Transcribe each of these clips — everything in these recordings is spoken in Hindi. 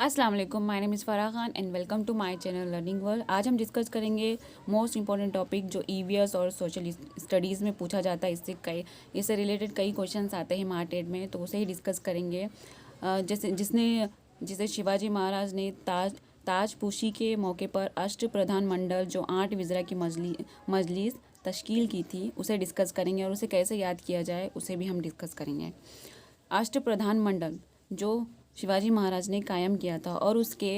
अस्सलाम वालेकुम, my name is Farah Khan and welcome to my channel learning world. आज हम डिस्कस करेंगे मोस्ट इंपॉर्टेंट टॉपिक जो ईवीएस और सोशल स्टडीज़ में पूछा जाता है। इससे रिलेटेड कई क्वेश्चंस आते हैं मार्केट में, तो उसे ही डिस्कस करेंगे। जिसे शिवाजी महाराज ने ताजपोशी के मौके पर अष्टप्रधान मंडल जो 8 वज़रा की मजलिस तश्कील की थी, उसे डिस्कस करेंगे और उसे कैसे याद किया जाए उसे भी हम डिस्कस करेंगे। अष्टप्रधान मंडल जो शिवाजी महाराज ने कायम किया था और उसके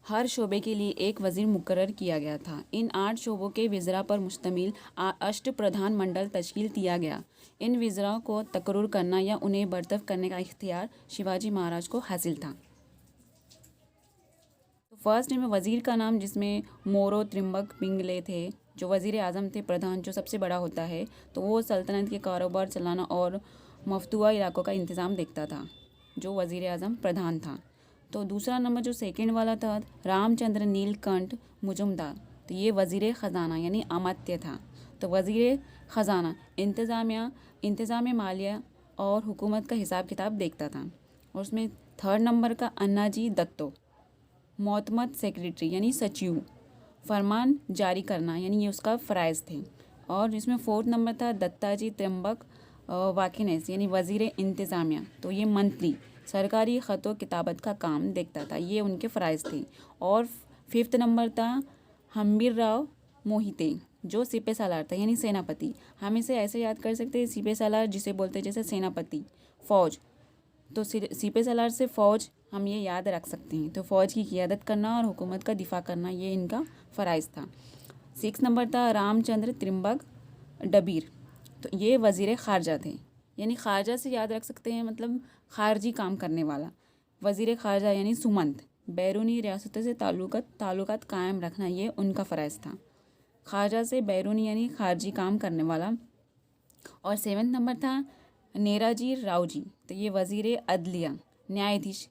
हर शोबे के लिए एक वज़ीर मुकर्रर किया गया था। इन 8 शोबों के वज़रा पर मुश्तमिल अष्टप्रधान मंडल तश्कील दिया गया। इन वज़रा को तकर्रुर करना या उन्हें बर्तरफ करने का इख्तियार शिवाजी महाराज को हासिल था। तो फर्स्ट में वज़ीर का नाम, जिसमें मोरो त्रिम्बक पिंगले थे, जो वज़ीर आज़म थे, प्रधान जो सबसे बड़ा होता है, तो वो सल्तनत के कारोबार चलाना और मफतूआ इलाकों का इंतज़ाम देखता था, जो वज़ीर आज़म प्रधान था। तो दूसरा नंबर जो सेकंड वाला था, रामचंद्र नीलकंठ मुजुमदार, तो ये वज़ीर ख़जाना यानी अमात्य था। तो वज़ीर ख़जाना इंतज़ाम मालिया और हुकूमत का हिसाब किताब देखता था। और उसमें थर्ड नंबर का अन्नाजी दत्तो, मोतमद सेक्रेटरी यानी सचिव, फरमान जारी करना यानी ये उसका फ़राइज़ थे। और इसमें फोर्थ नंबर था दत्ताजी त्र्यंबक वाकिनेस यानी वज़ीर इंतज़ामिया, तो ये मंत्री सरकारी ख़त किताबत का काम देखता था, ये उनके फ़राइज़ थे। और फिफ्थ नंबर था हम्बीर राव मोहिते, जो सिपह सालार था यानी सेनापति। हम इसे ऐसे याद कर सकते हैं, सिपह सालार जिसे बोलते हैं जैसे सेनापति फ़ौज, तो सिपह सालार से फ़ौज हम ये याद रख सकते हैं। तो फ़ौज की क़ियादत करना और हुकूमत का दिफा करना, ये इनका फ़राइज़ था। 6 नंबर था रामचंद्र त्रिम्बक डबीर, तो ये वज़ीर ख़ारजा थे, यानी ख़ारजा से याद रख सकते हैं, मतलब ख़ारजी काम करने वाला। वज़ीर ख़ारजा यानी सुमंत, बैरूनी रियासतों से ताल्लुकात कायम रखना, ये उनका फ़राइज़ था। ख़ारजा से बैरूनी यानी ख़ारजी काम करने वाला। और 7 नंबर था नेराजी रावजी, तो ये वज़ीर अदलिया न्यायाधीश,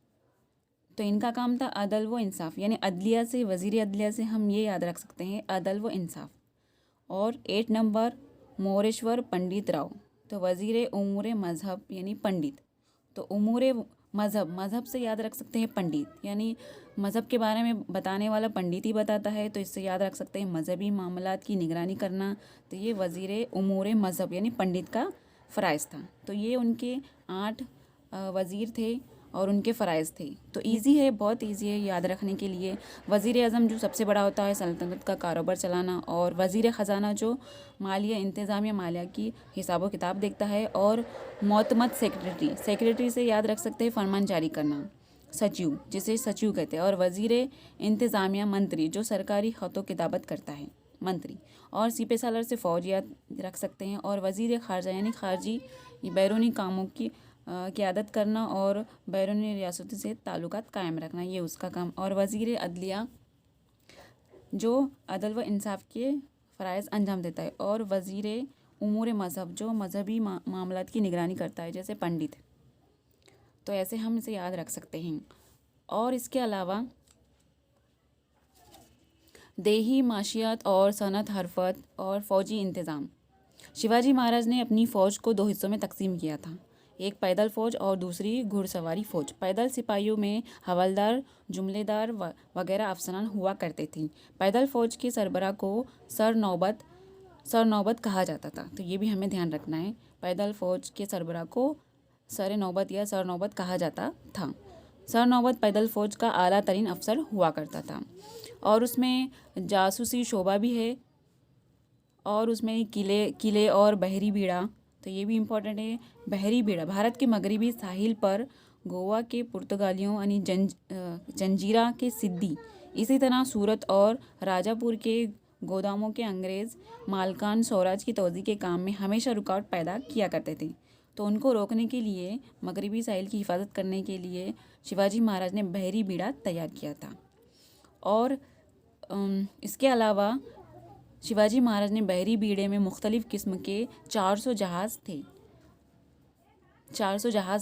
तो इनका काम था अदल व इंसाफ, यानी अदलिया से, वज़ीर अदलिया से हम ये याद रख सकते हैं अदल व इंसाफ। और 8 नंबर मोरेश्वर पंडित राव, तो वज़ीर उमूर मज़हब यानी पंडित, तो उमूर मज़हब से याद रख सकते हैं पंडित, यानी मज़हब के बारे में बताने वाला पंडित ही बताता है, तो इससे याद रख सकते हैं मज़हबी मामलात की निगरानी करना, तो ये वज़ीर उमूर मज़हब यानी पंडित का फ़राइज़ था। तो ये उनके 8 वज़ीर थे और उनके फ़राइज़ थे। तो इजी है, बहुत इजी है याद रखने के लिए। वज़ीर आज़म जो सबसे बड़ा होता है सल्तनत का कारोबार चलाना, और वज़ीर ख़जाना जो मालिया इंतज़ामिया मालिया की हिसाब किताब देखता है, और मोतमद सेक्रेटरी से याद रख सकते हैं फरमान जारी करना, सचिव जिसे सचिव कहते हैं। और वज़ीर इंतज़ामिया मंत्री जो सरकारी ख़त किताबत करता है, मंत्री। और सिपह सालार से फ़ौज याद रख सकते हैं। और वज़ीर ख़ारजा यानी ख़ारजी बैरूनी कामों की क़ियादत करना और बैरूनी रियासतों से ताल्लुकात कायम रखना, ये उसका काम। और वज़ीर अदलिया जो अदल व इंसाफ के फ़राइज़ अंजाम देता है। और वज़ीर उमूर मज़हब जो मज़हबी मामलात की निगरानी करता है, जैसे पंडित। तो ऐसे हम इसे याद रख सकते हैं। और इसके अलावा देही माशियात और सनत हरफत और फ़ौजी इंतज़ाम, शिवाजी महाराज ने अपनी फ़ौज को 2 हिस्सों में तकसीम किया था, एक पैदल फ़ौज और दूसरी घुड़सवारी फ़ौज। पैदल सिपाहियों में हवलदार, जुमलेदार वगैरह अफसरान हुआ करते थे। पैदल फ़ौज के सरबराह को सर नौबत कहा जाता था, तो ये भी हमें ध्यान रखना है। पैदल फ़ौज के सरबराह को सर नौबत या सर नौबत कहा जाता था। सर नौबत पैदल फ़ौज का आला तरीन अफसर हुआ करता था। और उसमें जासूसी शोबा भी है, और उसमें किले और बहरी बीड़ा, तो ये भी इम्पोर्टेंट है। बहरी बीड़ा भारत के मगरबी साहिल पर गोवा के पुर्तगालियों यानी जंजीरा के सिद्दी, इसी तरह सूरत और राजापुर के गोदामों के अंग्रेज़ मालकान स्वराज की तोज़ी के काम में हमेशा रुकावट पैदा किया करते थे। तो उनको रोकने के लिए, मगरबी साहिल की हिफाजत करने के लिए शिवाजी महाराज ने बहरी बीड़ा तैयार किया था। और इसके अलावा शिवाजी महाराज ने बहरी बीड़े में मुख्तलिफ़ किस्म के 400 जहाज़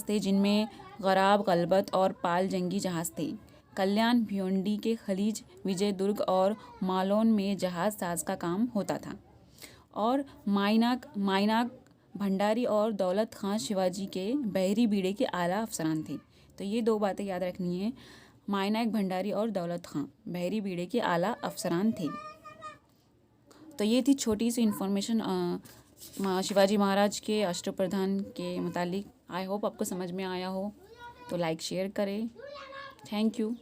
थे, जिनमें गराब, गलबत और पाल जंगी जहाज़ थे। कल्याण, भिवंडी के खलीज, विजयदुर्ग और मालौन में जहाज़ साज का काम होता था। और मायनाक भंडारी और दौलत खां शिवाजी के बहरी बीड़े के आला अफसरान थे। तो ये 2 बातें याद रखनी है। मायनाक भंडारी और दौलत खां बहरी बीड़े के आला अफसरान थे। तो ये थी छोटी सी इन्फॉर्मेशन शिवाजी महाराज के अष्टप्रधान के मुतालिक। आई होप आपको समझ में आया हो, तो लाइक शेयर करें। Thank you.